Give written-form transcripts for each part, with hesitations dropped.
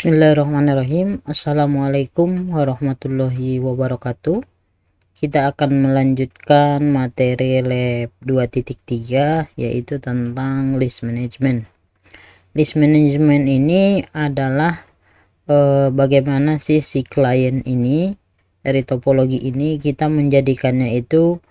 Bismillahirrahmanirrahim. Assalamualaikum warahmatullahi wabarakatuh. Kita akan melanjutkan materi lab 2.3 yaitu tentang list management. List management ini adalah bagaimana si klien ini dari topologi ini kita menjadikannya itu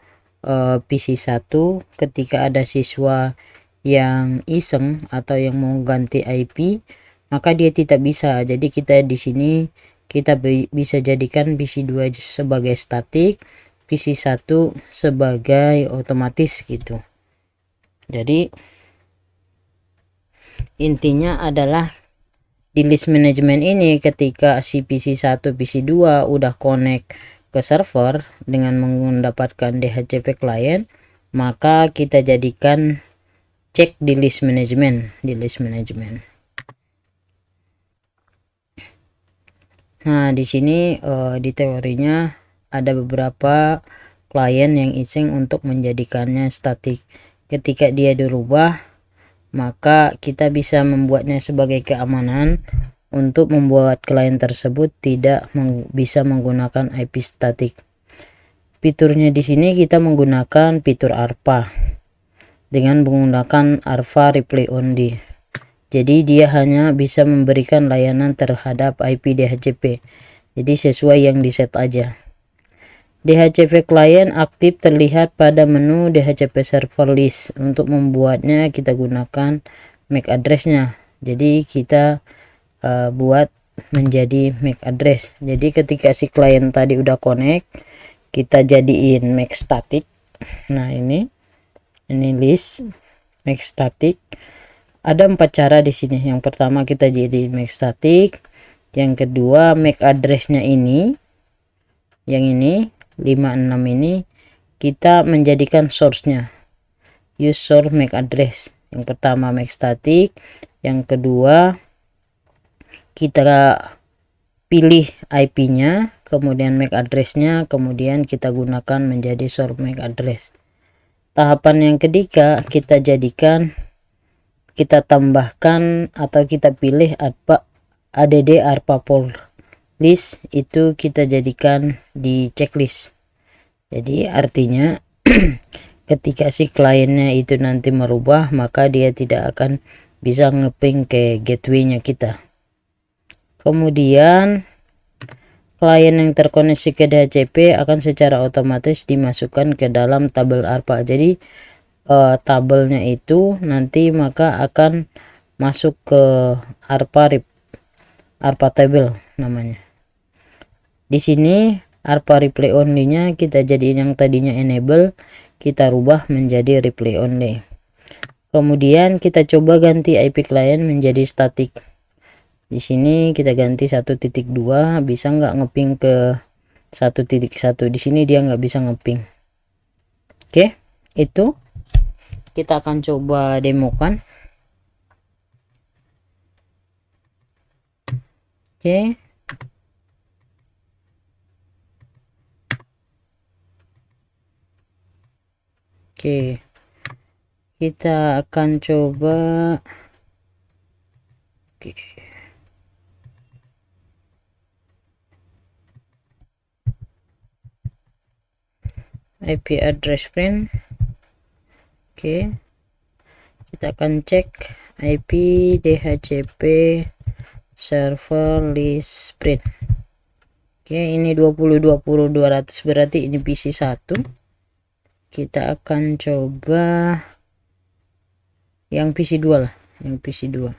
PC1 ketika ada siswa yang iseng atau yang mau ganti IP, maka dia tidak bisa. Jadi kita di sini kita bisa jadikan PC2 sebagai statik, PC1 sebagai otomatis gitu. Jadi intinya adalah di list management ini ketika si PC1 PC2 udah connect ke server dengan mendapatkan DHCP client, maka kita jadikan cek di list management. Nah, di sini di teorinya ada beberapa klien yang iseng untuk menjadikannya statik. Ketika dia dirubah, maka kita bisa membuatnya sebagai keamanan untuk membuat klien tersebut tidak bisa menggunakan IP statik. Fiturnya di sini kita menggunakan fitur ARPA dengan menggunakan ARPA Replay Only. Jadi dia hanya bisa memberikan layanan terhadap IP DHCP. Jadi sesuai yang di set aja. DHCP client aktif terlihat pada menu DHCP server list. Untuk membuatnya kita gunakan MAC address-nya. Jadi kita buat menjadi MAC address. Jadi ketika si klien tadi udah connect, kita jadiin MAC static. Nah, ini list MAC static. Ada 4 cara di sini. Yang pertama kita jadi MAC static, yang kedua MAC address-nya ini, yang ini 56 ini kita menjadikan source-nya, use source MAC address. Yang pertama MAC static, yang kedua kita pilih IP-nya, kemudian MAC address-nya, kemudian kita gunakan menjadi source MAC address. Tahapan yang ketiga kita tambahkan atau kita pilih add ARPA pool list, itu kita jadikan di checklist. Jadi artinya ketika si kliennya itu nanti merubah, maka dia tidak akan bisa ngeping ke gateway-nya kita. Kemudian klien yang terkoneksi ke DHCP akan secara otomatis dimasukkan ke dalam tabel ARPA. Jadi tabelnya itu nanti maka akan masuk ke ARPA table namanya. Di sini ARPA replay only-nya kita jadiin yang tadinya enable, kita rubah menjadi replay only. Kemudian kita coba ganti IP client menjadi static. Di sini kita ganti 1.2, bisa nggak ngeping ke 1.1. Di sini dia nggak bisa ngeping. Oke, itu kita akan coba demokan. Oke. Oke. Kita akan coba. Oke. IP address print. Oke, kita akan cek IP DHCP server list print. Oke, ini 2020 200 berarti ini PC1. Kita akan coba yang PC2 lah, yang PC2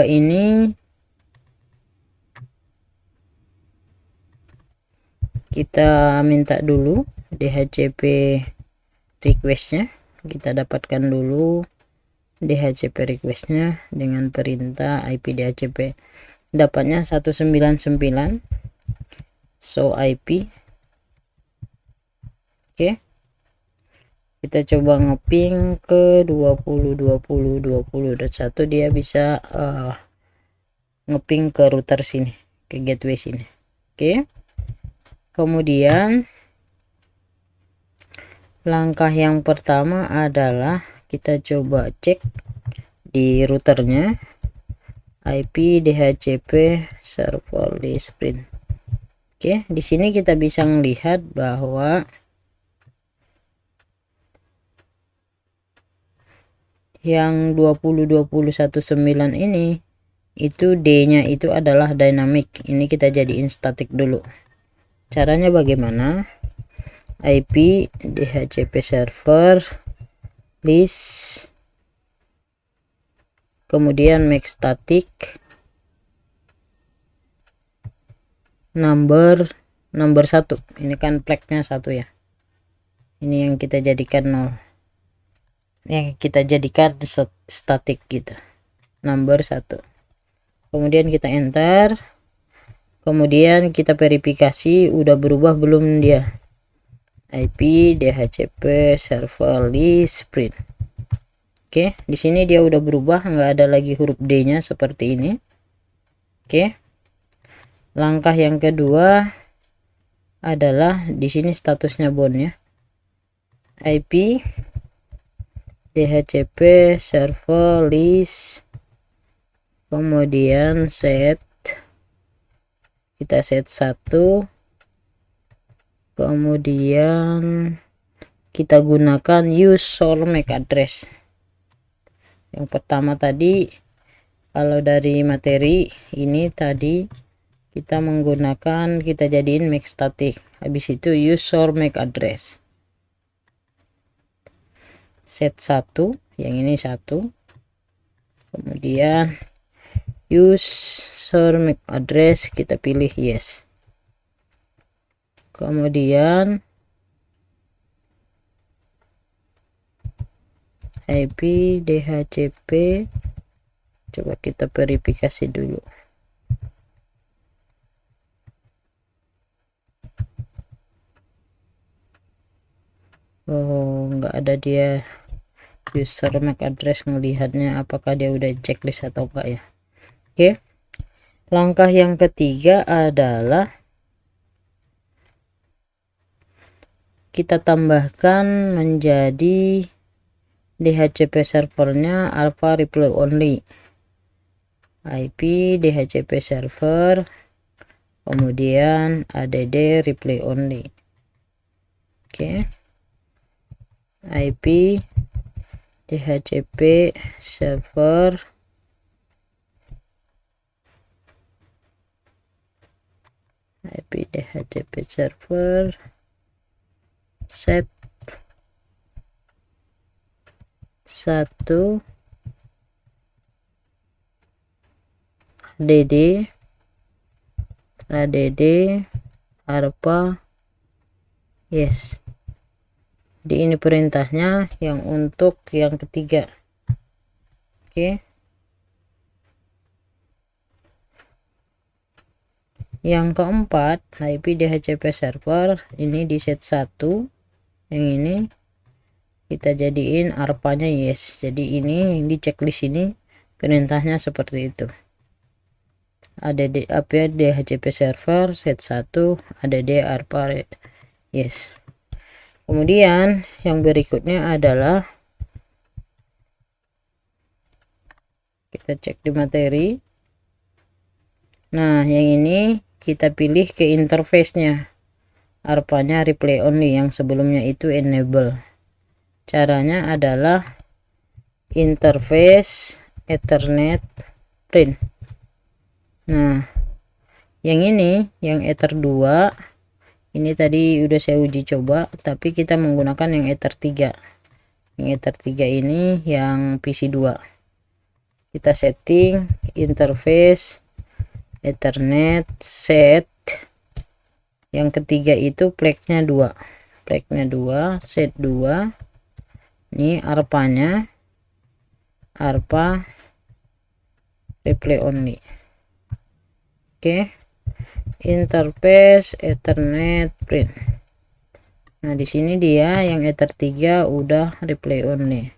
ini kita minta dulu DHCP request-nya, kita dapatkan dulu DHCP request-nya dengan perintah IP DHCP. Dapatnya 199 show IP. Oke, kita coba ngeping ke 20.20.20.1, dia bisa ngeping ke router sini, ke gateway sini. Oke. Kemudian langkah yang pertama adalah kita coba cek di routernya IP DHCP server list print. Oke, di sini kita bisa melihat bahwa yang 20.20.19 ini itu D-nya itu adalah dynamic. Ini kita jadiin static dulu. Caranya bagaimana? IP DHCP server list, kemudian make static number 1. Ini kan flagnya 1 ya. Ini yang kita jadikan 0. Yang kita jadikan static gitu. Number 1. Kemudian kita enter. Kemudian kita verifikasi udah berubah belum dia. IP DHCP server list print. Oke, di sini dia udah berubah, nggak ada lagi huruf D-nya seperti ini. Oke. Langkah yang kedua adalah di sini statusnya bound ya. IP DHCP server list, kemudian kita set 1, kemudian kita gunakan use source MAC address. Yang pertama tadi, kalau dari materi ini tadi kita menggunakan, kita jadiin make static, habis itu use source MAC address. Set 1, yang ini 1, kemudian use source MAC address, kita pilih yes. Kemudian IP DHCP, coba kita verifikasi dulu. Oh, nggak ada dia user MAC address, melihatnya apakah dia udah checklist atau enggak ya. Oke, langkah yang ketiga adalah kita tambahkan menjadi DHCP servernya alpha reply only. IP DHCP server, kemudian add reply only. Oke. IP DHCP server set 1 add alpha yes. Di ini perintahnya yang untuk yang ketiga. Oke. Yang keempat, IP DHCP server ini di set 1, yang ini kita jadiin alpha-nya yes. Jadi ini di checklist ini perintahnya seperti itu. Ada apa DHCP server set 1 add alpha yes. Kemudian yang berikutnya adalah kita cek di materi. Nah, yang ini kita pilih ke interface-nya, alpha-nya replay only, yang sebelumnya itu enable. Caranya adalah interface Ethernet print. Nah, yang ini yang Ether 2 ini tadi udah saya uji coba, tapi kita menggunakan yang Ether 3. Yang Ether 3 ini yang PC 2. Kita setting interface Ethernet set. Yang ketiga itu flagnya 2. Flagnya 2, set 2. Ini alpha-nya alpha replay only. Oke. Interface Ethernet print. Nah, di sini dia yang Ether 3 udah replay only.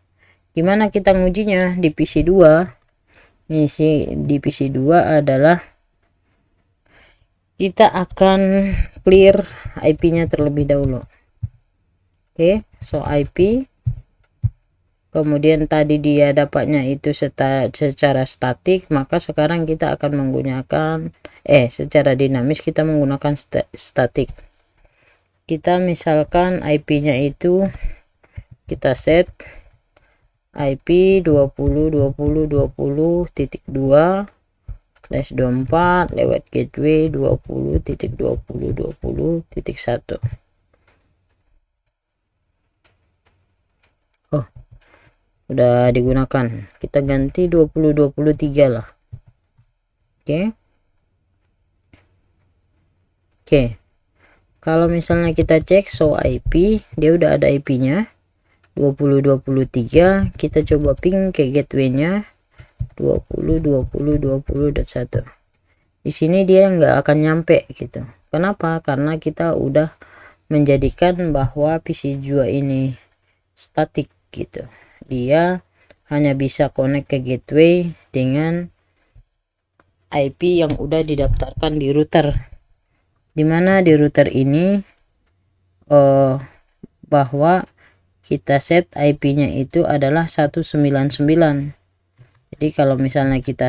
Gimana kita ngujinya di PC 2? Misi di PC 2 adalah kita akan clear IP-nya terlebih dahulu. Oke, so IP, kemudian tadi dia dapatnya itu secara statik, maka sekarang kita akan menggunakan secara dinamis kita menggunakan statik. Kita misalkan IP-nya itu kita set IP 20.20.20.2/24 lewat gateway 20.20.20.1. Oh, udah digunakan. Kita ganti 20.23 lah. Oke. Kalau misalnya kita cek show IP, dia udah ada IP-nya 20.23. Kita coba ping ke gateway-nya 20.20.20.1. Di sini dia nggak akan nyampe gitu. Kenapa? Karena kita udah menjadikan bahwa PC2 ini statik gitu. Dia hanya bisa connect ke gateway dengan IP yang udah didaftarkan di router, dimana di router ini bahwa kita set IP-nya itu adalah 199. Jadi kalau misalnya kita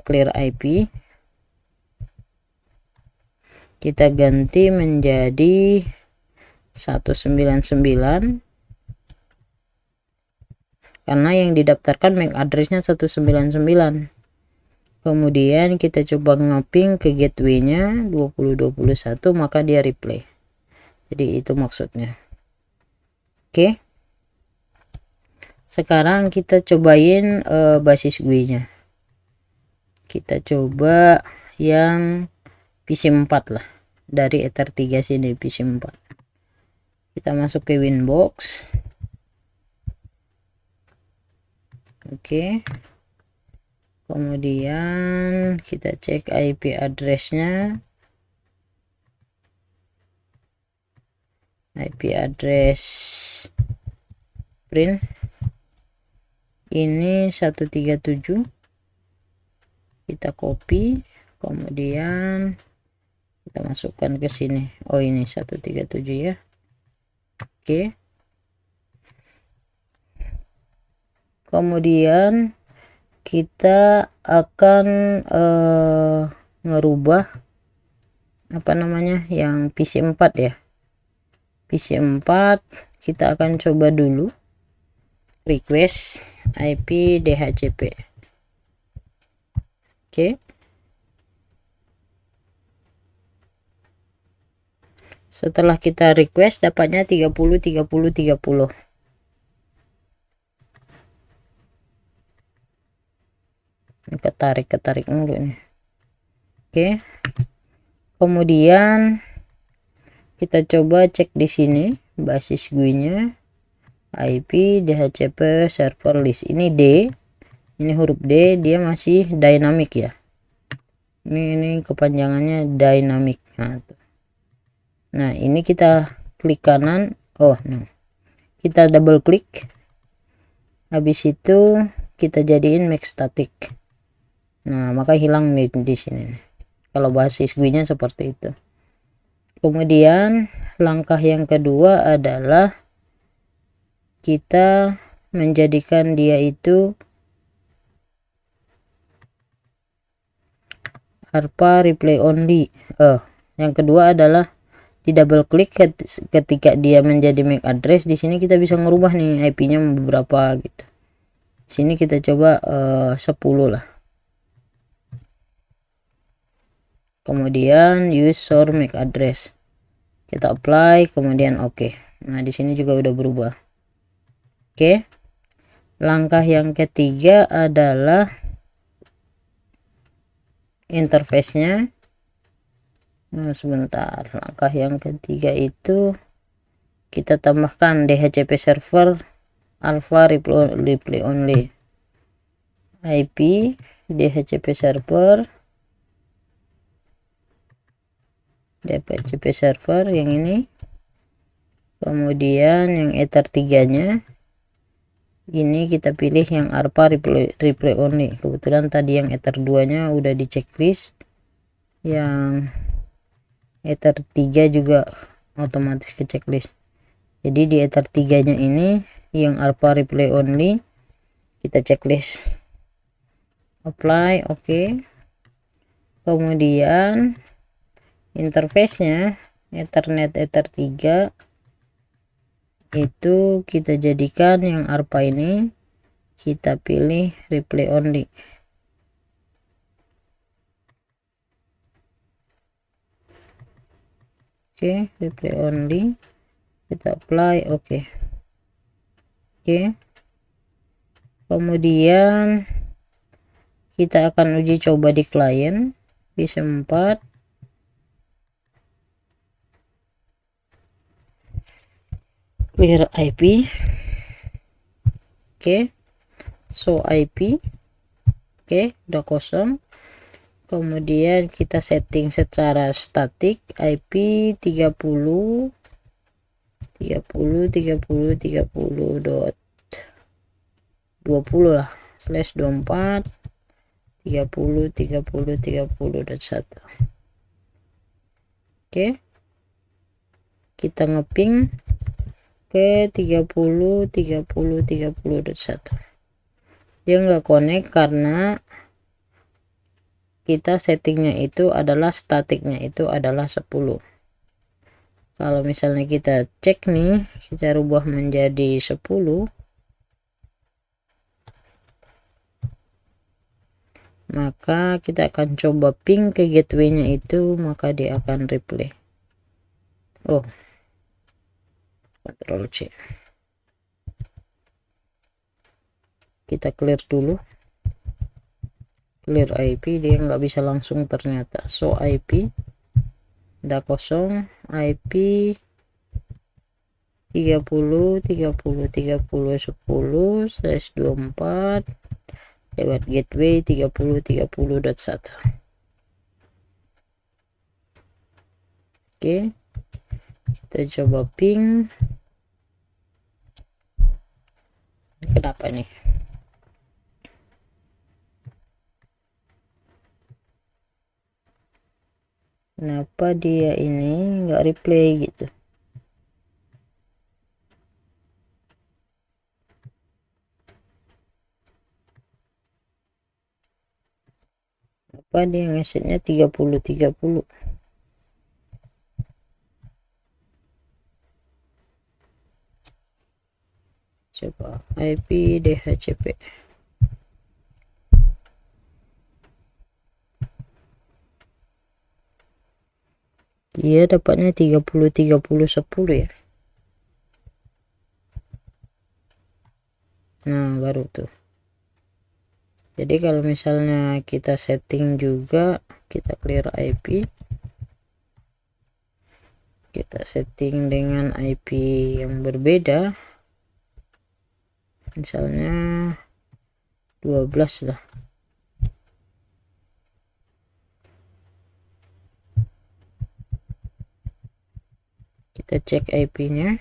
clear IP, kita ganti menjadi 199 karena yang didaftarkan MAC address-nya 199. Kemudian kita coba ngeping ke gateway-nya 20.21, maka dia replay. Jadi itu maksudnya. Oke. Sekarang kita cobain basis GUI-nya. Kita coba yang PC4 lah. Dari Ether 3 sini PC4. Kita masuk ke Winbox. Oke. Kemudian kita cek IP address-nya. IP address print ini 137. Kita copy, kemudian kita masukkan ke sini. Oh, ini 137 ya. Oke. Kemudian kita akan ngerubah apa namanya yang PC4 ya. PC4 kita akan coba dulu request IP DHCP. Oke. Setelah kita request dapatnya 30. Ketarik dulu nih. Oke. Kemudian kita coba cek di sini basis GUI-nya IP DHCP server list. Ini D, ini huruf D, dia masih dynamic ya. Ini kepanjangannya dynamic. Nah, ini kita klik kanan. Oh, no. Kita double klik. Habis itu kita jadiin make static. Nah, maka hilang di sini. Kalau basis GUI-nya seperti itu. Kemudian langkah yang kedua adalah kita menjadikan dia itu ARPA replay only. Yang kedua adalah di double klik ketika dia menjadi MAC address. Di sini kita bisa ngerubah nih IP-nya beberapa gitu. Sini kita coba 10 lah. Kemudian use source MAC address. Kita apply, kemudian oke. Nah, di sini juga udah berubah. Oke. Langkah yang ketiga adalah interface-nya. Nah, sebentar. Langkah yang ketiga itu kita tambahkan DHCP server alpha replay only. IP DHCP server yang ini. Kemudian yang Ether 3-nya ini kita pilih yang ARPA replay only. Kebetulan tadi yang Ether 2-nya udah di checklist. Yang Ether 3 juga otomatis ke checklist. Jadi di Ether 3-nya ini yang alpha replay only, kita checklist apply, oke. Kemudian interface-nya Ethernet Ether 3 itu kita jadikan yang alpha ini, kita pilih replay only. Oke, replay only, kita apply, oke. Kemudian kita akan uji coba di klien VSM 4. Clear IP, show IP, udah kosong. Kemudian kita setting secara statik IP 30 lah /24 30.1. Kita ngeping ke 30.30.1. dia nggak connect karena kita settingnya itu adalah statiknya itu adalah 10. Kalau misalnya kita cek nih, kita rubah menjadi 10, maka kita akan coba ping ke gateway-nya itu, maka dia akan replay. Ctrl C. Kita clear dulu, clear IP, dia nggak bisa langsung ternyata. Show IP udah kosong, IP 30.30.30.10/24 lewat gateway 30.30.1. Kita coba ping. Kenapa nih? Kenapa dia ini nggak replay gitu? Apa dia ngesetnya 30. Coba IP DHCP. Dia dapatnya 30.30.10 ya. Nah, baru tuh. Jadi kalau misalnya kita setting juga, kita clear IP, kita setting dengan IP yang berbeda, misalnya 12 lah. Kita cek IP-nya,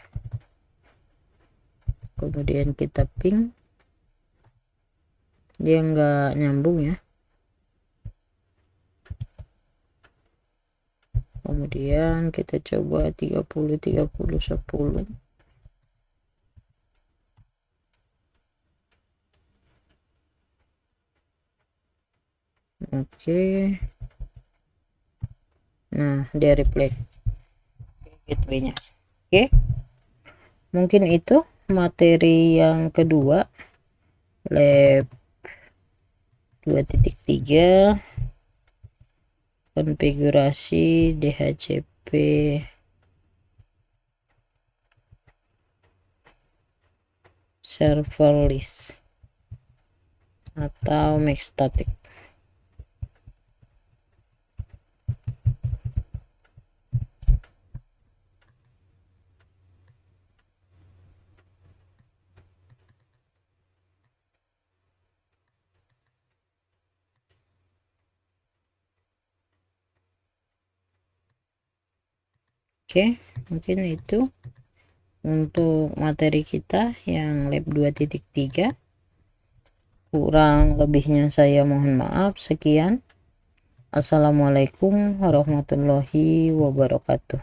kemudian kita ping, dia nggak nyambung ya. Kemudian kita coba 30.30.10. Nah, dia replay gateway-nya. Mungkin itu materi yang kedua, lab 2.3 konfigurasi DHCP server list atau make static. Mungkin itu untuk materi kita yang lab 2.3. Kurang lebihnya saya mohon maaf. Sekian. Assalamualaikum warahmatullahi wabarakatuh.